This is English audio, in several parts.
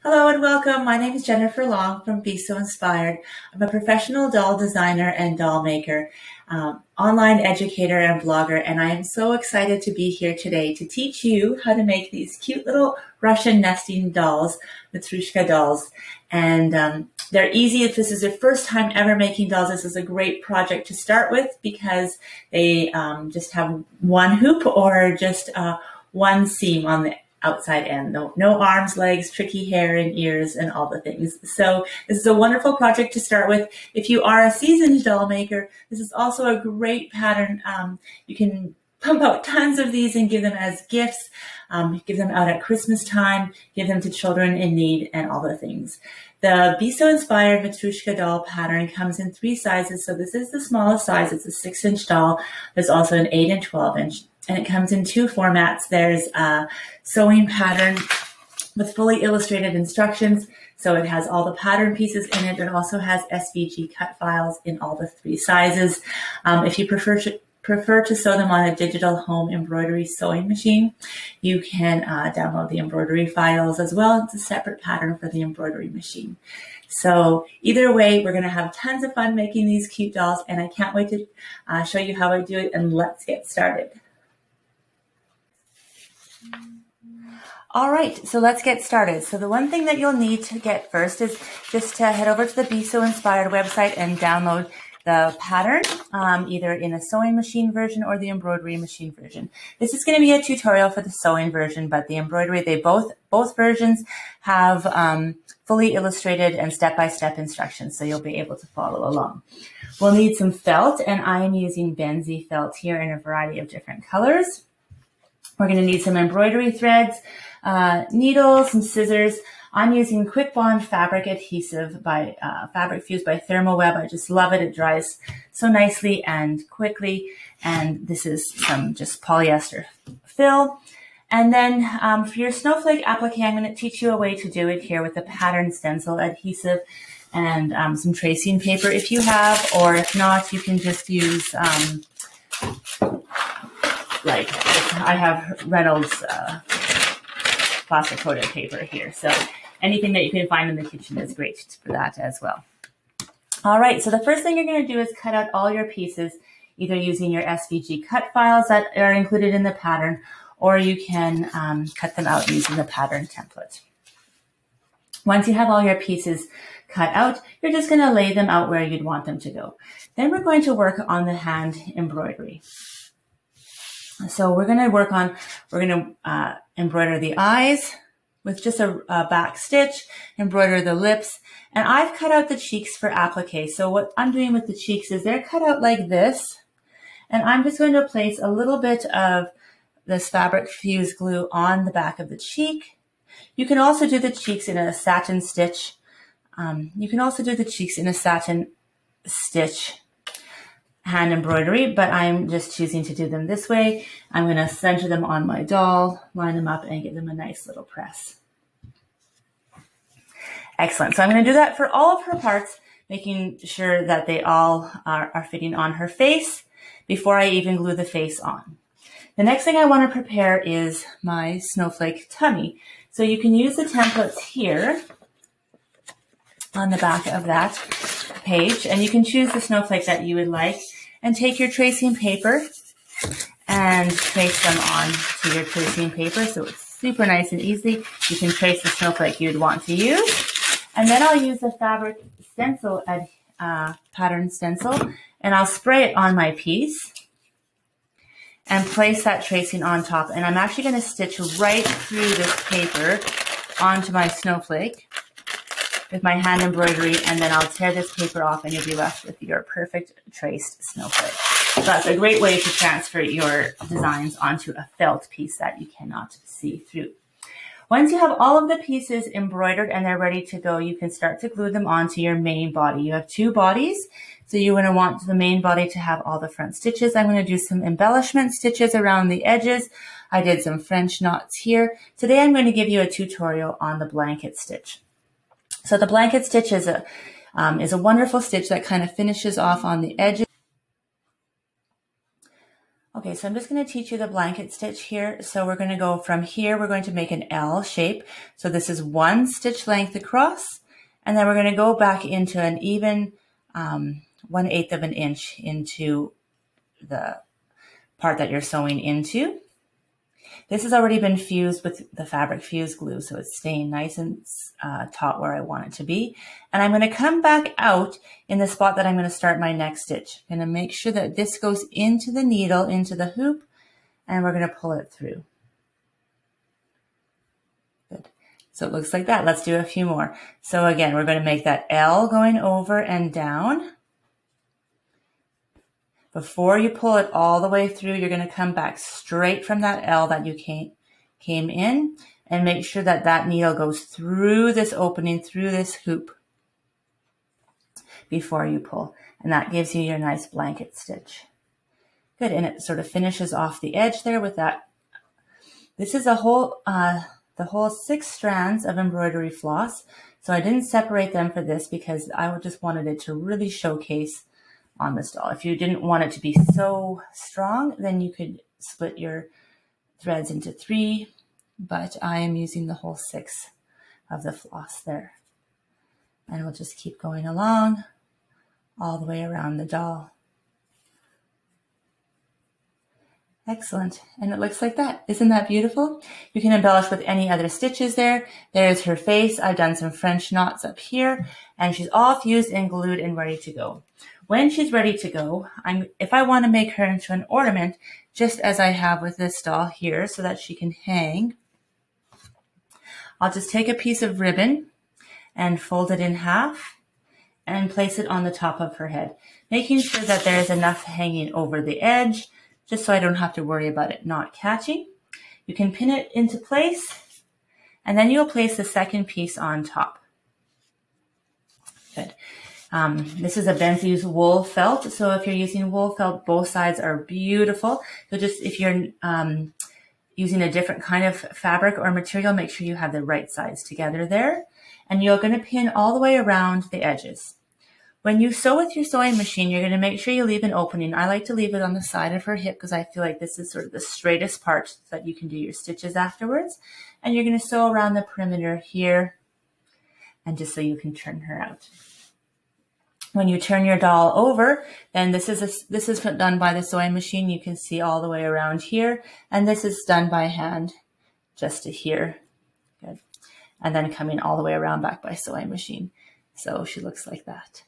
Hello and welcome. My name is Jennifer Long from Be So Inspired. I'm a professional doll designer and doll maker, online educator and blogger, and I am so excited to be here today to teach you how to make these cute little Russian nesting dolls, Matryoshka dolls. And they're easy. If this is your first time ever making dolls, this is a great project to start with because they just have one hoop or just one seam on the outside end. No arms, legs, tricky hair and ears and all the things. So this is a wonderful project to start with. If you are a seasoned doll maker, this is also a great pattern. You can pump out tons of these and give them as gifts, give them out at Christmas time, give them to children in need and all the things. The Be So Inspired Matryoshka doll pattern comes in 3 sizes. So this is the smallest size. It's a 6-inch doll. There's also an 8 and 12-inch. And it comes in 2 formats. There's a sewing pattern with fully illustrated instructions. So it has all the pattern pieces in it. It also has SVG cut files in all the 3 sizes. If you prefer to sew them on a digital home embroidery sewing machine, you can download the embroidery files as well. It's a separate pattern for the embroidery machine. So either way, we're going to have tons of fun making these cute dolls, and I can't wait to show you how I do it, and let's get started. All right, so let's get started. So the one thing that you'll need to get first is just to head over to the Be So Inspired website and download the pattern, either in a sewing machine version or the embroidery machine version. This is going to be a tutorial for the sewing version, but the embroidery, both versions have fully illustrated and step-by-step instructions, so you'll be able to follow along. We'll need some felt, and I am using Benzie felt here in a variety of different colors. We're going to need some embroidery threads, needles, some scissors. I'm using Quick Bond fabric adhesive by Fabric Fuse by Thermoweb. I just love it. It dries so nicely and quickly. And this is some just polyester fill. And then for your snowflake applique, I'm going to teach you a way to do it here with the pattern stencil adhesive and some tracing paper if you have, or if not, you can just use like I have Reynolds plastic coated paper here. So anything that you can find in the kitchen is great for that as well. All right, so the first thing you're going to do is cut out all your pieces, either using your SVG cut files that are included in the pattern, or you can cut them out using the pattern template. Once you have all your pieces cut out, you're just going to lay them out where you'd want them to go. Then we're going to work on the hand embroidery. So we're going to embroider the eyes with just a back stitch, embroider the lips, and I've cut out the cheeks for applique. So what I'm doing with the cheeks is they're cut out like this, and I'm just going to place a little bit of this Fabric Fuse glue on the back of the cheek. You can also do the cheeks in a satin stitch. Hand embroidery, but I'm just choosing to do them this way. I'm going to center them on my doll, line them up, and give them a nice little press. Excellent. So I'm going to do that for all of her parts, making sure that they all are fitting on her face before I even glue the face on. The next thing I want to prepare is my snowflake tummy. So you can use the templates here on the back of that page, and you can choose the snowflake that you would like and take your tracing paper and trace them on to your tracing paper. So it's super nice and easy. You can trace the snowflake you'd want to use. And then I'll use the fabric stencil, pattern stencil, and I'll spray it on my piece and place that tracing on top. And I'm actually going to stitch right through this paper onto my snowflake with my hand embroidery, and then I'll tear this paper off and you'll be left with your perfect traced snowflake. So that's a great way to transfer your designs onto a felt piece that you cannot see through. Once you have all of the pieces embroidered and they're ready to go, you can start to glue them onto your main body. You have 2 bodies, so you're going to want the main body to have all the front stitches. I'm going to do some embellishment stitches around the edges. I did some French knots here. Today I'm going to give you a tutorial on the blanket stitch. So the blanket stitch is a wonderful stitch that kind of finishes off on the edges. Okay, so I'm just going to teach you the blanket stitch here. So we're going to go from here, we're going to make an L shape. So this is 1 stitch length across, and then we're going to go back into an even 1/8 of an inch into the part that you're sewing into. This has already been fused with the fabric fuse glue, so it's staying nice and taut where I want it to be. And I'm going to come back out in the spot that I'm going to start my next stitch. I'm going to make sure that this goes into the needle, into the hoop, and we're going to pull it through. Good. So it looks like that. Let's do a few more. So again, we're going to make that L going over and down. Before you pull it all the way through, you're going to come back straight from that L that you came in, and make sure that that needle goes through this opening, through this hoop before you pull. And that gives you your nice blanket stitch. Good, and it sort of finishes off the edge there with that. This is the whole 6 strands of embroidery floss. So I didn't separate them for this because I just wanted it to really showcase on this doll. If you didn't want it to be so strong, then you could split your threads into 3, but I am using the whole 6 of the floss there. And we'll just keep going along all the way around the doll. Excellent. And it looks like that. Isn't that beautiful? You can embellish with any other stitches there. There's her face. I've done some French knots up here, and she's all fused and glued and ready to go. When she's ready to go, if I want to make her into an ornament, just as I have with this doll here so that she can hang, I'll just take a piece of ribbon and fold it in half and place it on the top of her head, making sure that there's enough hanging over the edge, just so I don't have to worry about it not catching. You can pin it into place, and then you'll place the second piece on top. Good. This is a Benzi's wool felt, so if you're using wool felt, both sides are beautiful. So just if you're using a different kind of fabric or material, make sure you have the right sides together there. And you're going to pin all the way around the edges. When you sew with your sewing machine, you're going to make sure you leave an opening. I like to leave it on the side of her hip because I feel like this is sort of the straightest part so that you can do your stitches afterwards. And you're going to sew around the perimeter here, and just so you can turn her out. When you turn your doll over, then this is done by the sewing machine. You can see all the way around here, and this is done by hand just to here. Good. And then coming all the way around back by sewing machine. So she looks like that.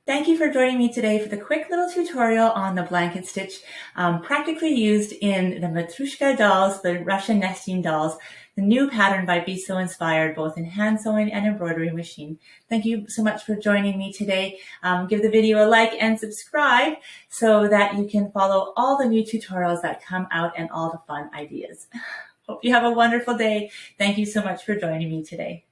Thank you for joining me today for the quick little tutorial on the blanket stitch, practically used in the Matryoshka dolls, the Russian nesting dolls, the new pattern by Be So Inspired, both in hand sewing and embroidery machine. Thank you so much for joining me today. Give the video a like and subscribe so that you can follow all the new tutorials that come out and all the fun ideas. Hope you have a wonderful day. Thank you so much for joining me today.